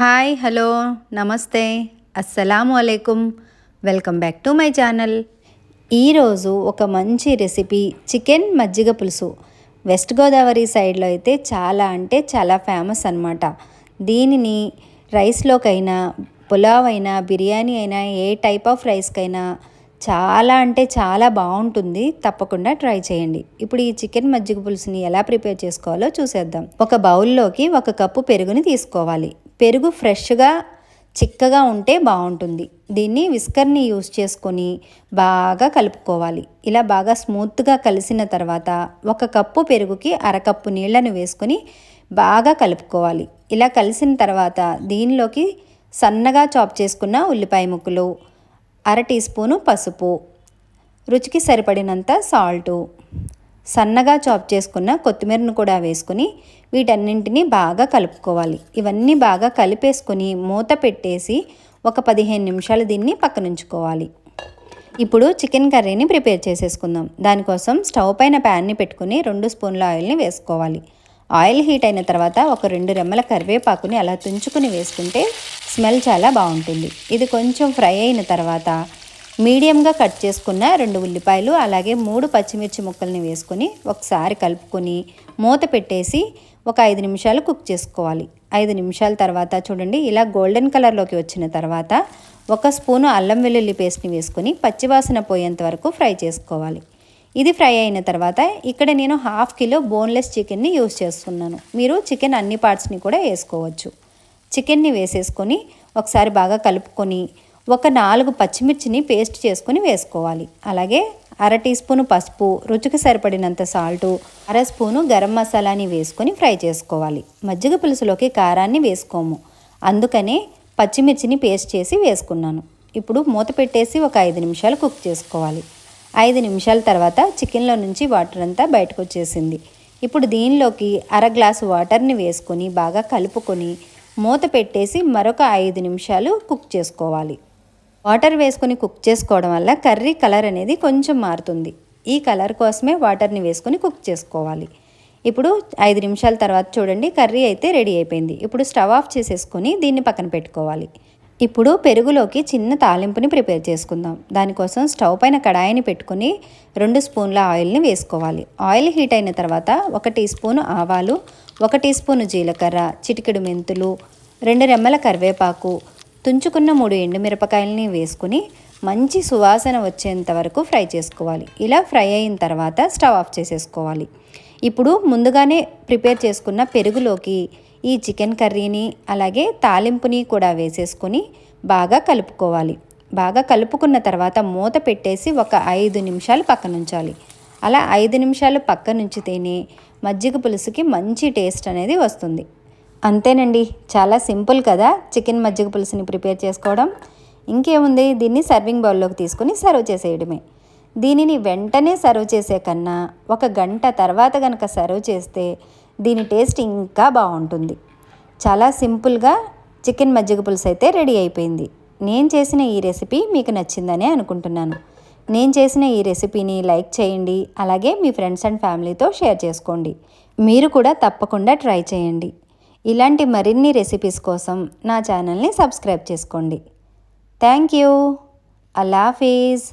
Hi hello నమస్తే అస్సలాము అలైకుం. Welcome back to my channel. ఈరోజు ఒక మంచి రెసిపీ చికెన్ మజ్జిగ పులుసు. వెస్ట్ గోదావరి సైడ్లో అయితే చాలా అంటే చాలా ఫేమస్ అన్నమాట. దీనిని రైస్లోకైనా, పులావ్ అయినా, బిర్యానీ అయినా, ఏ టైప్ ఆఫ్ రైస్కైనా చాలా అంటే చాలా బాగుంటుంది. తప్పకుండా ట్రై చేయండి. ఇప్పుడు ఈ చికెన్ మజ్జిగ పులుసుని ఎలా ప్రిపేర్ చేసుకోవాలో చూసేద్దాం. ఒక బౌల్లోకి 1 కప్పు పెరుగుని తీసుకోవాలి. పెరుగు ఫ్రెష్గా చిక్కగా ఉంటే బాగుంటుంది. దీన్ని విస్కర్ని యూస్ చేసుకొని బాగా కలుపుకోవాలి. ఇలా బాగా స్మూత్గా కలిసిన తర్వాత 1 కప్పు పెరుగుకి 1/2 కప్పు నీళ్లను వేసుకొని బాగా కలుపుకోవాలి. ఇలా కలిసిన తర్వాత దీనిలోకి సన్నగా చాప్ చేసుకున్న ఉల్లిపాయ ముక్కలు, 1/2 టీ స్పూను పసుపు, రుచికి సరిపడినంత సాల్టు, సన్నగా చాప్ చేసుకున్న కొత్తిమీరను కూడా వేసుకొని వీటన్నింటినీ బాగా కలుపుకోవాలి. ఇవన్నీ బాగా కలిపేసుకొని మూత పెట్టేసి ఒక 15 నిమిషాలు దీన్ని పక్కనుంచుకోవాలి. ఇప్పుడు చికెన్ కర్రీని ప్రిపేర్ చేసేసుకుందాం. దానికోసం స్టవ్ పైన ప్యాన్ని పెట్టుకుని 2 స్పూన్ల ఆయిల్ని వేసుకోవాలి. ఆయిల్ హీట్ అయిన తర్వాత ఒక 2 రెమ్మల కరివేపాకుని అలా తుంచుకుని వేసుకుంటే స్మెల్ చాలా బాగుంటుంది. ఇది కొంచెం ఫ్రై అయిన తర్వాత మీడియంగా కట్ చేసుకున్న 2 ఉల్లిపాయలు అలాగే 3 పచ్చిమిర్చి ముక్కల్ని వేసుకొని ఒకసారి కలుపుకొని మూత పెట్టేసి ఒక 5 నిమిషాలు కుక్ చేసుకోవాలి. 5 నిమిషాల తర్వాత చూడండి ఇలా గోల్డెన్ కలర్లోకి వచ్చిన తర్వాత 1 స్పూను అల్లం వెల్లుల్లి పేస్ట్ని వేసుకొని పచ్చివాసన పోయేంత వరకు ఫ్రై చేసుకోవాలి. ఇది ఫ్రై అయిన తర్వాత ఇక్కడ నేను 1/2 కిలో బోన్లెస్ చికెన్ని యూస్ చేస్తున్నాను. మీరు చికెన్ అన్ని పార్ట్స్ని కూడా వేసుకోవచ్చు. చికెన్ని వేసేసుకొని ఒకసారి బాగా కలుపుకొని ఒక 4 పచ్చిమిర్చిని పేస్ట్ చేసుకొని వేసుకోవాలి. అలాగే 1/2 టీ స్పూను పసుపు, రుచికి సరిపడినంత సాల్టు, 1/2 స్పూను గరం మసాలాని వేసుకొని ఫ్రై చేసుకోవాలి. మజ్జిగ పులుసులోకి కారాన్ని వేసుకోము, అందుకనే పచ్చిమిర్చిని పేస్ట్ చేసి వేసుకున్నాను. ఇప్పుడు మూత పెట్టేసి ఒక 5 నిమిషాలు కుక్ చేసుకోవాలి. 5 నిమిషాల తర్వాత చికెన్లో నుంచి వాటర్ అంతా బయటకు వచ్చేసింది. ఇప్పుడు దీనిలోకి 1/2 గ్లాసు వాటర్ని వేసుకొని బాగా కలుపుకొని మూత పెట్టేసి మరొక 5 నిమిషాలు కుక్ చేసుకోవాలి. వాటర్ వేసుకొని కుక్ చేసుకోవడం వల్ల కర్రీ కలర్ అనేది కొంచెం మారుతుంది. ఈ కలర్ కోసమే వాటర్ని వేసుకొని కుక్ చేసుకోవాలి. ఇప్పుడు 5 నిమిషాల తర్వాత చూడండి కర్రీ అయితే రెడీ అయిపోయింది. ఇప్పుడు స్టవ్ ఆఫ్ చేసేసుకొని దీన్ని పక్కన పెట్టుకోవాలి. ఇప్పుడు పెరుగులోకి చిన్న తాలింపుని ప్రిపేర్ చేసుకుందాం. దానికోసం స్టవ్ పైన కడాయిని పెట్టుకొని 2 స్పూన్ల ఆయిల్ని వేసుకోవాలి. ఆయిల్ హీట్ అయిన తర్వాత 1 టీ స్పూను ఆవాలు, 1 టీ స్పూను జీలకర్ర, చిటికెడు మెంతులు, 2 రెమ్మల కరివేపాకు, తుంచుకున్న 3 ఎండుమిరపకాయలని వేసుకుని మంచి సువాసన వచ్చేంత వరకు ఫ్రై చేసుకోవాలి. ఇలా ఫ్రై అయిన తర్వాత స్టవ్ ఆఫ్ చేసేసుకోవాలి. ఇప్పుడు ముందుగానే ప్రిపేర్ చేసుకున్న పెరుగులోకి ఈ చికెన్ కర్రీని అలాగే తాలింపుని కూడా వేసేసుకొని బాగా కలుపుకోవాలి. బాగా కలుపుకున్న తర్వాత మూత పెట్టేసి ఒక 5 నిమిషాలు పక్కనుంచాలి. అలా 5 నిమిషాలు పక్కనుంచితేనే మజ్జిగ పులుసుకి మంచి టేస్ట్ అనేది వస్తుంది. అంతేనండి, చాలా సింపుల్ కదా చికెన్ మజ్జిగ పులుసుని ప్రిపేర్ చేసుకోవడం. ఇంకేముంది, దీన్ని సర్వింగ్ బౌల్లోకి తీసుకుని సర్వ్ చేసేయడమే. దీనిని వెంటనే సర్వ్ చేసే కన్నా 1 గంట తర్వాత కనుక సర్వ్ చేస్తే దీని టేస్ట్ ఇంకా బాగుంటుంది. చాలా సింపుల్గా చికెన్ మజ్జిగ పులుసు అయితే రెడీ అయిపోయింది. నేను చేసిన ఈ రెసిపీ మీకు నచ్చిందనే అనుకుంటున్నాను. నేను చేసిన ఈ రెసిపీని లైక్ చేయండి, అలాగే మీ ఫ్రెండ్స్ అండ్ ఫ్యామిలీతో షేర్ చేసుకోండి. మీరు కూడా తప్పకుండా ట్రై చేయండి. ఇలాంటి మరిన్ని రెసిపీస్ కోసం నా ఛానల్ని సబ్స్క్రైబ్ చేసుకోండి. Thank you. అల్లా హాఫీజ్.